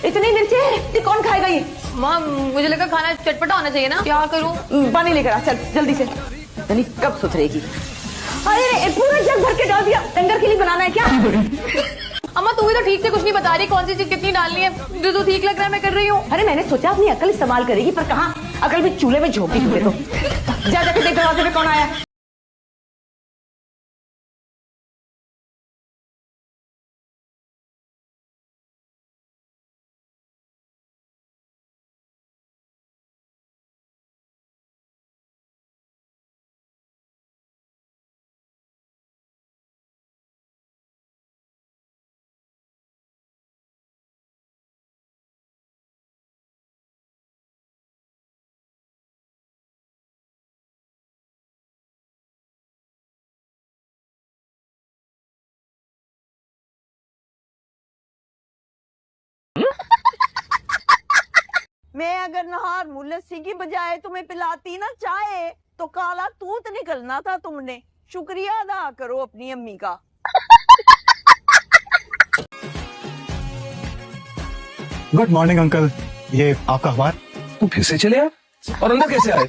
इतनी मिर्ची ये कौन खाएगा ये? माँ मुझे लगा खाना चटपटा होना चाहिए ना, क्या करूँ? पानी लेकर आ, चल जल्दी से। नहीं कब सुधरेगी? अरे पूरा जग भर के डाल दिया, डंगर के लिए बनाना है क्या? अम्मा तू भी तो ठीक से कुछ नहीं बता रही, कौन सी चीज कितनी डालनी है। जो ठीक लग रहा है मैं कर रही हूँ। अरे मैंने सोचा अपनी अकल इस्तेमाल करेगी, पर कहाँ, अकल भी चूल्हे में झोंकी हुए। तो जा जाके देख दरवाजे पे कौन आया। मैं अगर नहार मुलस्सी की बजाय तुम्हें पिलाती ना चाहे तो काला तूत निकलना था तुमने। शुक्रिया अदा करो अपनी अम्मी का। गुड मॉर्निंग अंकल, ये आपका अखबार। तुम फिर से चले आए और अंदर कैसे आए?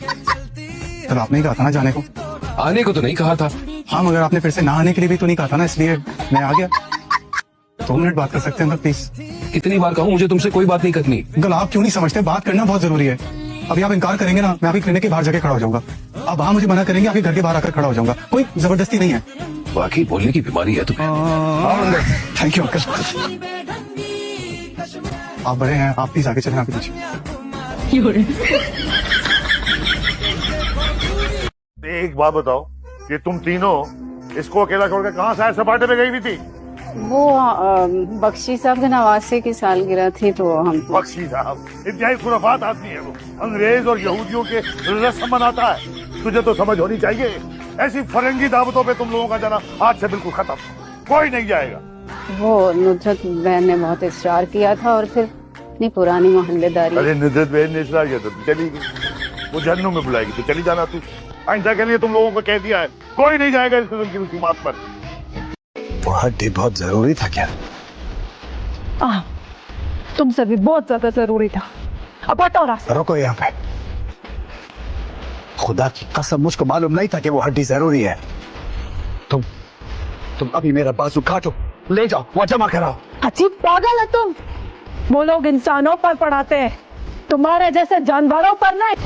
कल आपने ही कहा था ना जाने को। आने को तो नहीं कहा था। हाँ मगर आपने फिर से नहाने के लिए भी तो नहीं कहा था ना, इसलिए मैं आ गया। 2 मिनट बात कर सकते हैं अंकल प्लीज? कितनी बार कहूँ मुझे तुमसे कोई बात नहीं करनी। अंकल आप क्यों नहीं समझते, बात करना बहुत जरूरी है। अभी आप इनकार करेंगे ना, मैं अभी क्लिनिक के बाहर जाके खड़ा हो जाऊंगा। अब वहाँ मुझे मना करेंगे, आपके घर के बाहर आकर खड़ा हो जाऊंगा। कोई जबरदस्ती नहीं है। वाकई बोलने की बीमारी है तुम्हें। आओ अंदर। Thank you uncle. आप बड़े हैं, आप प्लीज आगे चलें, आगे पीछे। एक बात बताओ कि तुम तीनों इसको अकेला छोड़कर कहाँ सैर सपाटे पे गई हुई थी? वो बख्शी साहब के नवासे की सालगिरह थी तो हम। बख्शी साहब इंतहाई खुराफात आदमी है वो, अंग्रेज और यहूदियों के रस्म मनाता है। तुझे तो समझ होनी चाहिए, ऐसी फरंगी दावतों पे तुम लोगों का जाना आज से बिल्कुल खत्म, कोई नहीं जाएगा। वो नुसरत बहन ने बहुत इसरार किया था और फिर इतनी पुरानी मोहल्लेदारी। अरे नुसरत बहन ने इसरार किया तो चली गई, वो जहन्नुम में बुलाएगी तो चली जाना तू। आइंदा के लिए तुम लोगों को कह दिया है, कोई नहीं जाएगा इस किस्म की रसूमात पर। वो हड्डी बहुत जरूरी था क्या? तुमसे भी बहुत ज्यादा जरूरी था। अब हटाओ रास्ते। रुको यहाँ पे। खुदा की कसम मुझको मालूम नहीं था कि वो हड्डी जरूरी है। तुम अभी मेरा बाजू काटो, ले जाओ वहाँ जमा कराओ। अजीब पागल है तुम। वो लोग इंसानों पर पढ़ाते हैं, तुम्हारे जैसे जानवरों पर नहीं।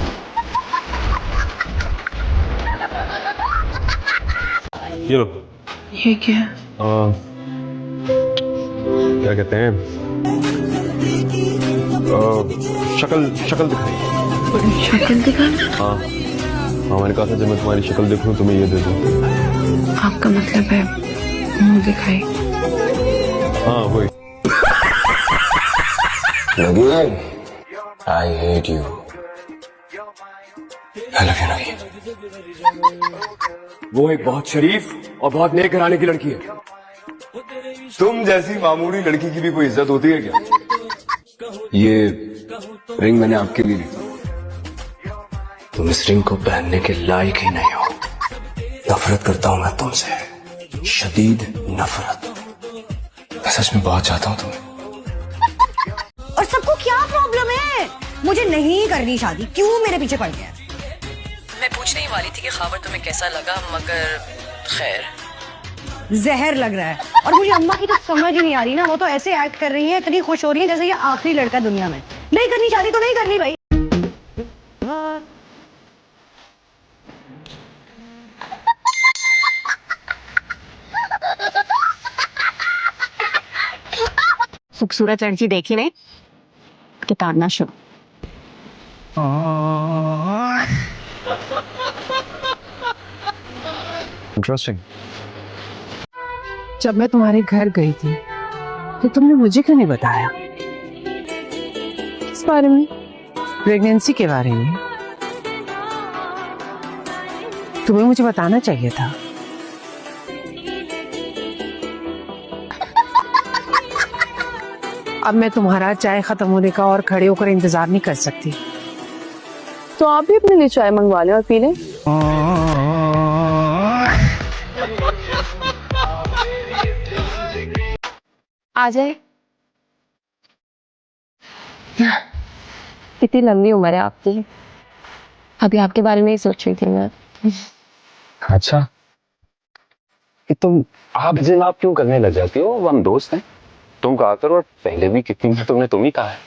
ये लो। ये क्या है? क्या कहते हैं, शक्ल दिखाई। शक्ल दिखा? हाँ हाँ, मैंने कहा था जब मैं तुम्हारी शक्ल देखूं तुम्हें ये दे दूं। आपका मतलब है मुंह दिखाई? हाँ वही। I hate you. I love you, Nagi. वो एक बहुत शरीफ और बहुत नेक घराने की लड़की है। तुम जैसी मामूली लड़की की भी कोई इज्जत होती है क्या? ये रिंग मैंने आपके लिए ली। तुम इस रिंग को पहनने के लायक ही नहीं हो। नफरत करता हूं मैं तुमसे, शदीद नफरत। मैं सच में बहुत चाहता हूं तुम्हें। और सबको क्या प्रॉब्लम है? मुझे नहीं करनी शादी, क्यों मेरे पीछे पड़ गया? मैं पूछने ही वाली थी कि खबर तुम्हें कैसा लगा, मगर खैर। जहर लग रहा है। और मुझे अम्मा की तो समझ ही नहीं आ रही ना, वो तो ऐसे एक्ट कर रही है, इतनी खुश हो रही है जैसे ये आखिरी लड़का दुनिया में। नहीं करनी शादी तो नहीं करनी भाई। खूबसूरत लड़की देखी नहीं कि ताड़ना शुरू। इंटरेस्टिंग। जब मैं तुम्हारे घर गई थी तो तुमने मुझे क्यों नहीं बताया इस बारे में, प्रेगनेंसी के बारे में? तुम्हें मुझे बताना चाहिए था। अब मैं तुम्हारा चाय खत्म होने का और खड़े होकर इंतजार नहीं कर सकती। तो आप भी अपने लिए चाय मंगवा लें और पी लें। आ जाए। कितनी लंबी उम्र है आपकी। अभी आपके बारे में ही सोच रही थी मैं। अच्छा, ये तुम आप जिन आप क्यों करने लग जाती हो? हम दोस्त हैं, तुम कहा करो। और पहले भी कितनी बार तुमने तुम ही कहा है।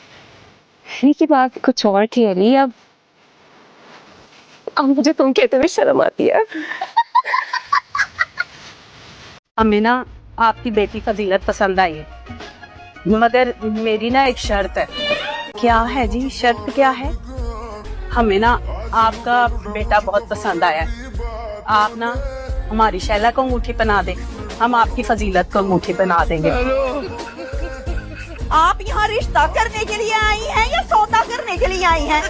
अली की बात कुछ और थी अली। अब मुझे तुम कहते हुए शर्म आती है। हमें ना आपकी बेटी फजीलत पसंद आई है, मगर मेरी ना एक शर्त है। क्या है जी? शर्त क्या है? हमें ना आपका बेटा बहुत पसंद आया है। आप ना हमारी शैला को अंगूठी पहना दे, हम आपकी फजीलत को अंगूठी पहना देंगे। आप यहाँ रिश्ता करने के लिए आई हैं या सौदा करने के लिए आई हैं?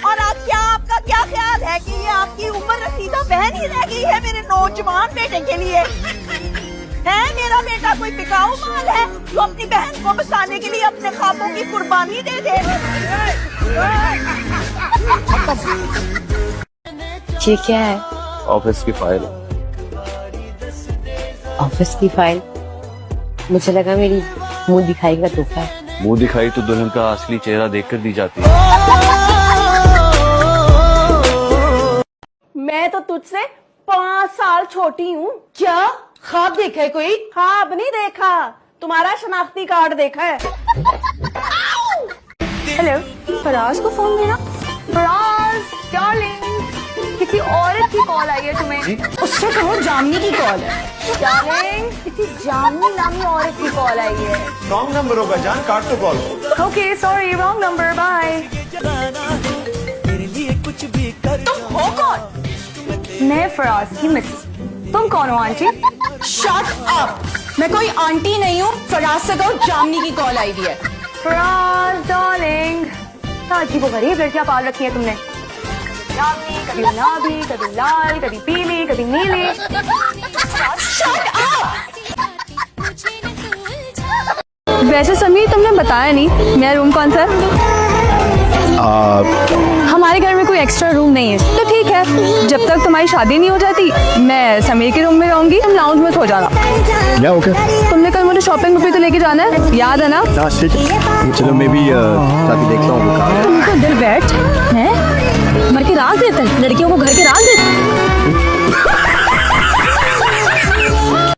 और आपका क्या ख्याल है कि ये आपकी उम्र रसीदा बहन ही रह गई है मेरे नौजवान बेटे के लिए? है मेरा बेटा कोई बिकाऊ माल है जो अपनी बहन को बसाने के लिए अपने ख्वाबों की कुर्बानी दे दे? ये क्या है? ऑफिस की फाइल। ऑफिस की फाइल? मुझे लगा मेरी मुंह दिखाई का तोहफा है। मुंह दिखाई तो दुल्हन का असली चेहरा देखकर दी जाती है। मैं तो तुझसे 5 साल छोटी हूँ। क्या ख्वाब देखा है कोई? ख्वाब नहीं देखा, तुम्हारा शनाख्ती कार्ड देखा है। हेलो, फराज को फोन देना। फराज डार्लिंग, किसी औरत की कॉल आई है तुम्हें? उससे कहो जामनी की कॉल है। डार्लिंग, किसी जामनी नामी औरत की कॉल आई है। रॉन्ग नंबर होगा जान, काट तो call. Okay sorry, wrong number, bye. तुम हो कौन? मैं फराज की मिसेस। तुम कौन हो आंटी? Shut up! मैं कोई आंटी नहीं हूँ। फराज से कहो जामनी की कॉल आई हुई है। फराज डार्लिंग, अजीब गरीब लड़कियां पाल रखी है तुमने। जामनी, कभी गुलाबी, कभी लाल, कभी पीली, कभी नीली। Shut up! वैसे समीर, तुमने बताया नहीं मेरा रूम कौन सा है? हमारे घर में कोई एक्स्ट्रा रूम नहीं है, तो ठीक है, जब तक तुम्हारी शादी नहीं हो जाती मैं समीर के रूम में रहूंगी, तुम लाउंज में सो जाना। ओके। तुमने कल मुझे शॉपिंग पे तो लेके जाना है, याद है ना? चलो मैं भी जाके देखता हूँ। तुमको दिल बैठ है, मर के राज देते हैं लड़कियों को, घर के राज देते हैं।